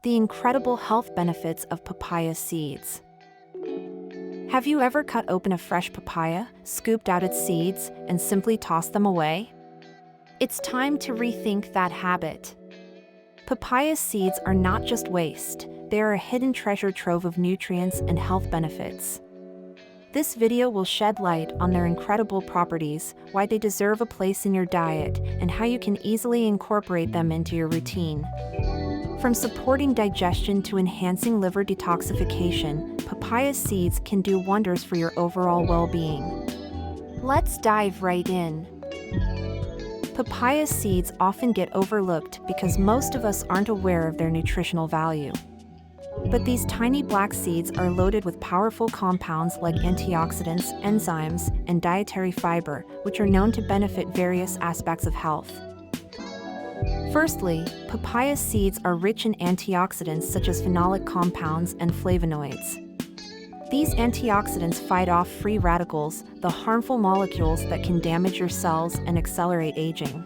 the incredible health benefits of papaya seeds. Have you ever cut open a fresh papaya, scooped out its seeds, and simply tossed them away? It's time to rethink that habit. Papaya seeds are not just waste, they are a hidden treasure trove of nutrients and health benefits. This video will shed light on their incredible properties, why they deserve a place in your diet, and how you can easily incorporate them into your routine. From supporting digestion to enhancing liver detoxification, papaya seeds can do wonders for your overall well-being. Let's dive right in. Papaya seeds often get overlooked because most of us aren't aware of their nutritional value. But these tiny black seeds are loaded with powerful compounds like antioxidants, enzymes, and dietary fiber, which are known to benefit various aspects of health. Firstly, papaya seeds are rich in antioxidants such as phenolic compounds and flavonoids. These antioxidants fight off free radicals, the harmful molecules that can damage your cells and accelerate aging.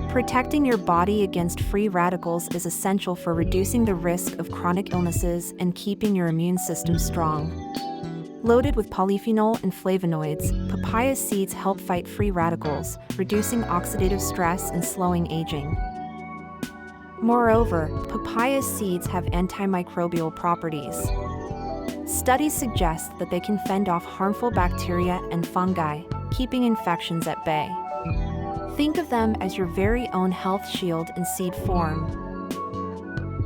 Protecting your body against free radicals is essential for reducing the risk of chronic illnesses and keeping your immune system strong. Loaded with polyphenol and flavonoids, papaya seeds help fight free radicals, reducing oxidative stress and slowing aging. Moreover, papaya seeds have antimicrobial properties. Studies suggest that they can fend off harmful bacteria and fungi, keeping infections at bay. Think of them as your very own health shield in seed form.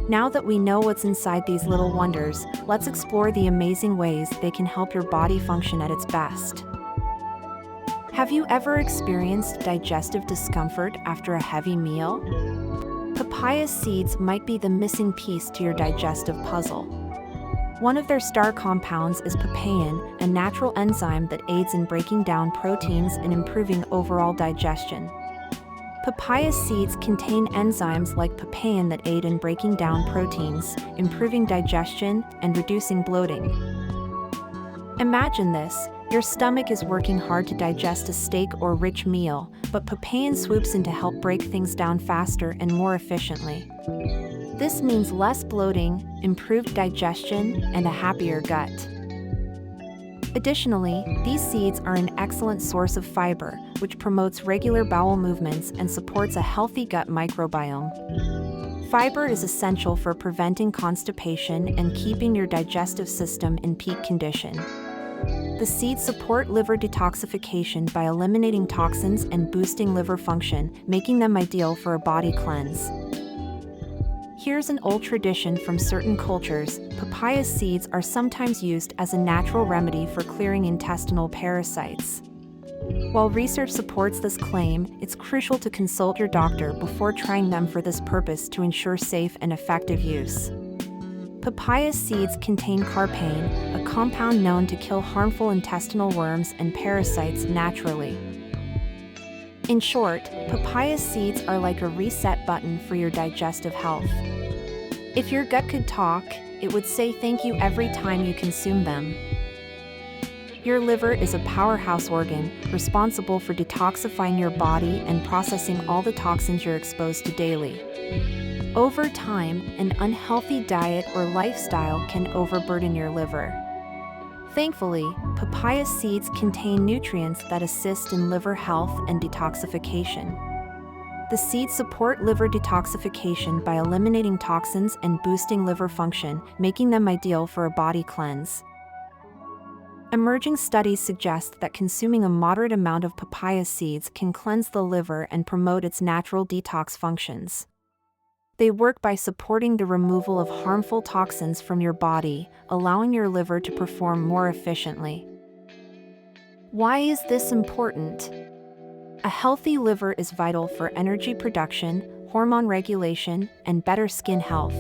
Now that we know what's inside these little wonders, let's explore the amazing ways they can help your body function at its best. Have you ever experienced digestive discomfort after a heavy meal? Papaya seeds might be the missing piece to your digestive puzzle. One of their star compounds is papain, a natural enzyme that aids in breaking down proteins and improving overall digestion. Papaya seeds contain enzymes like papain that aid in breaking down proteins, improving digestion, and reducing bloating. Imagine this: your stomach is working hard to digest a steak or rich meal, but papain swoops in to help break things down faster and more efficiently. This means less bloating, improved digestion, and a happier gut. Additionally, these seeds are an excellent source of fiber, which promotes regular bowel movements and supports a healthy gut microbiome. Fiber is essential for preventing constipation and keeping your digestive system in peak condition. The seeds support liver detoxification by eliminating toxins and boosting liver function, making them ideal for a body cleanse. Here's an old tradition from certain cultures: papaya seeds are sometimes used as a natural remedy for clearing intestinal parasites. While research supports this claim, it's crucial to consult your doctor before trying them for this purpose to ensure safe and effective use. Papaya seeds contain carpain, a compound known to kill harmful intestinal worms and parasites naturally. In short, papaya seeds are like a reset button for your digestive health. If your gut could talk, it would say thank you every time you consume them. Your liver is a powerhouse organ, responsible for detoxifying your body and processing all the toxins you're exposed to daily. Over time, an unhealthy diet or lifestyle can overburden your liver. Thankfully, papaya seeds contain nutrients that assist in liver health and detoxification. The seeds support liver detoxification by eliminating toxins and boosting liver function, making them ideal for a body cleanse. Emerging studies suggest that consuming a moderate amount of papaya seeds can cleanse the liver and promote its natural detox functions. They work by supporting the removal of harmful toxins from your body, allowing your liver to perform more efficiently. Why is this important? A healthy liver is vital for energy production, hormone regulation, and better skin health.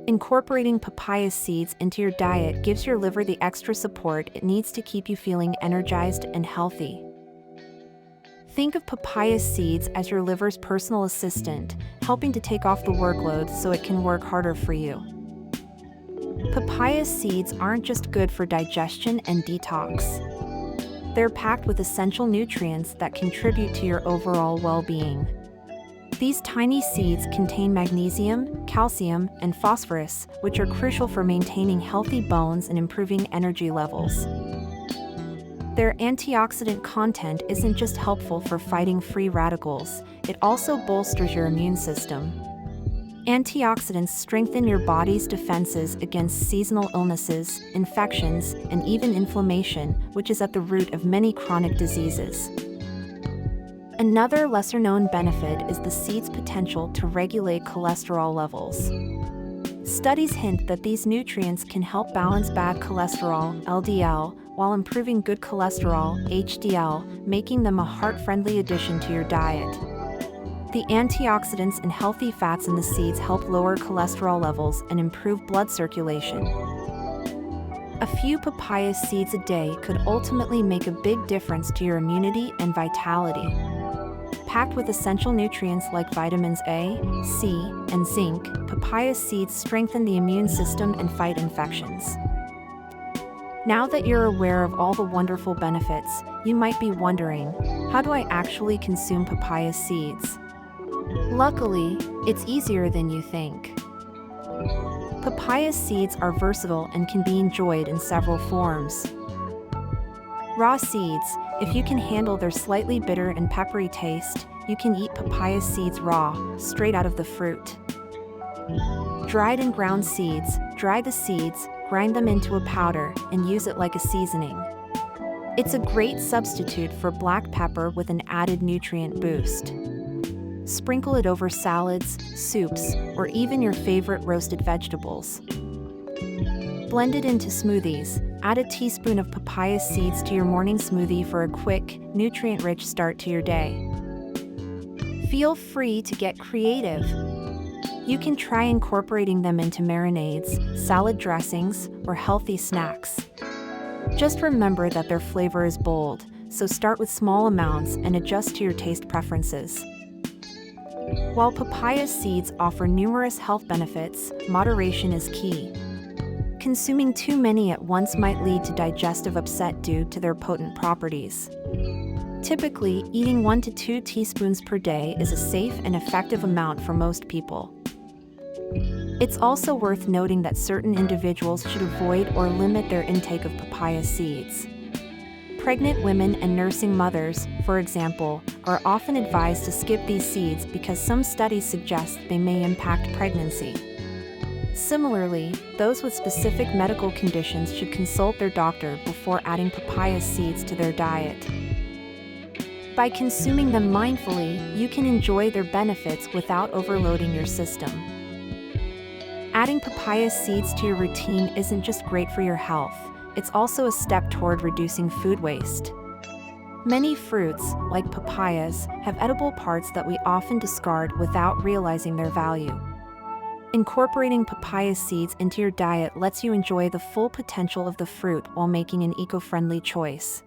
Incorporating papaya seeds into your diet gives your liver the extra support it needs to keep you feeling energized and healthy. Think of papaya seeds as your liver's personal assistant, helping to take off the workload so it can work harder for you. Papaya seeds aren't just good for digestion and detox. They're packed with essential nutrients that contribute to your overall well-being. These tiny seeds contain magnesium, calcium, and phosphorus, which are crucial for maintaining healthy bones and improving energy levels. Their antioxidant content isn't just helpful for fighting free radicals, it also bolsters your immune system. Antioxidants strengthen your body's defenses against seasonal illnesses, infections, and even inflammation, which is at the root of many chronic diseases. Another lesser-known benefit is the seed's potential to regulate cholesterol levels. Studies hint that these nutrients can help balance bad cholesterol, LDL, while improving good cholesterol, HDL, making them a heart-friendly addition to your diet. The antioxidants and healthy fats in the seeds help lower cholesterol levels and improve blood circulation. A few papaya seeds a day could ultimately make a big difference to your immunity and vitality. Packed with essential nutrients like vitamins A, C, and zinc, papaya seeds strengthen the immune system and fight infections. Now that you're aware of all the wonderful benefits, you might be wondering, how do I actually consume papaya seeds? Luckily, it's easier than you think. Papaya seeds are versatile and can be enjoyed in several forms. Raw seeds, if you can handle their slightly bitter and peppery taste, you can eat papaya seeds raw, straight out of the fruit. Dried and ground seeds, dry the seeds, grind them into a powder, and use it like a seasoning. It's a great substitute for black pepper with an added nutrient boost. Sprinkle it over salads, soups, or even your favorite roasted vegetables. Blend it into smoothies. Add a teaspoon of papaya seeds to your morning smoothie for a quick, nutrient-rich start to your day. Feel free to get creative. You can try incorporating them into marinades, salad dressings, or healthy snacks. Just remember that their flavor is bold, so start with small amounts and adjust to your taste preferences. While papaya seeds offer numerous health benefits, moderation is key. Consuming too many at once might lead to digestive upset due to their potent properties. Typically, eating 1 to 2 teaspoons per day is a safe and effective amount for most people. It's also worth noting that certain individuals should avoid or limit their intake of papaya seeds. Pregnant women and nursing mothers, for example, are often advised to skip these seeds because some studies suggest they may impact pregnancy. Similarly, those with specific medical conditions should consult their doctor before adding papaya seeds to their diet. By consuming them mindfully, you can enjoy their benefits without overloading your system. Adding papaya seeds to your routine isn't just great for your health, it's also a step toward reducing food waste. Many fruits, like papayas, have edible parts that we often discard without realizing their value. Incorporating papaya seeds into your diet lets you enjoy the full potential of the fruit while making an eco-friendly choice.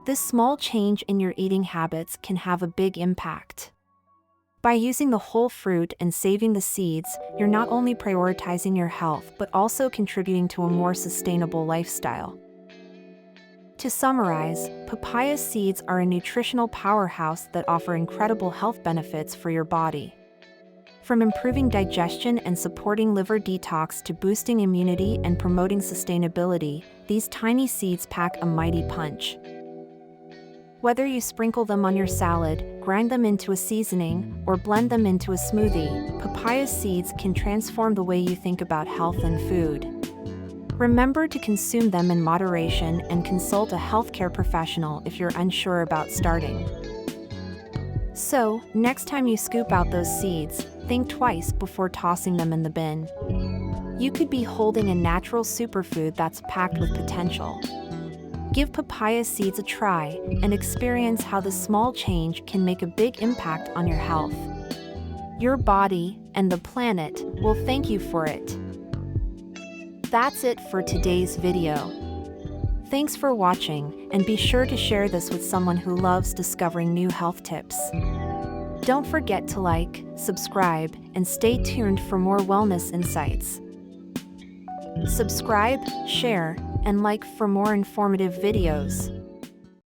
This small change in your eating habits can have a big impact. By using the whole fruit and saving the seeds, you're not only prioritizing your health but also contributing to a more sustainable lifestyle. To summarize, papaya seeds are a nutritional powerhouse that offer incredible health benefits for your body. From improving digestion and supporting liver detox to boosting immunity and promoting sustainability, these tiny seeds pack a mighty punch. Whether you sprinkle them on your salad, grind them into a seasoning, or blend them into a smoothie, papaya seeds can transform the way you think about health and food. Remember to consume them in moderation and consult a healthcare professional if you're unsure about starting. So, next time you scoop out those seeds, think twice before tossing them in the bin. You could be holding a natural superfood that's packed with potential. Give papaya seeds a try and experience how this small change can make a big impact on your health. Your body and the planet will thank you for it. That's it for today's video. Thanks for watching, and be sure to share this with someone who loves discovering new health tips. Don't forget to like, subscribe, and stay tuned for more wellness insights. Subscribe, share, and like for more informative videos.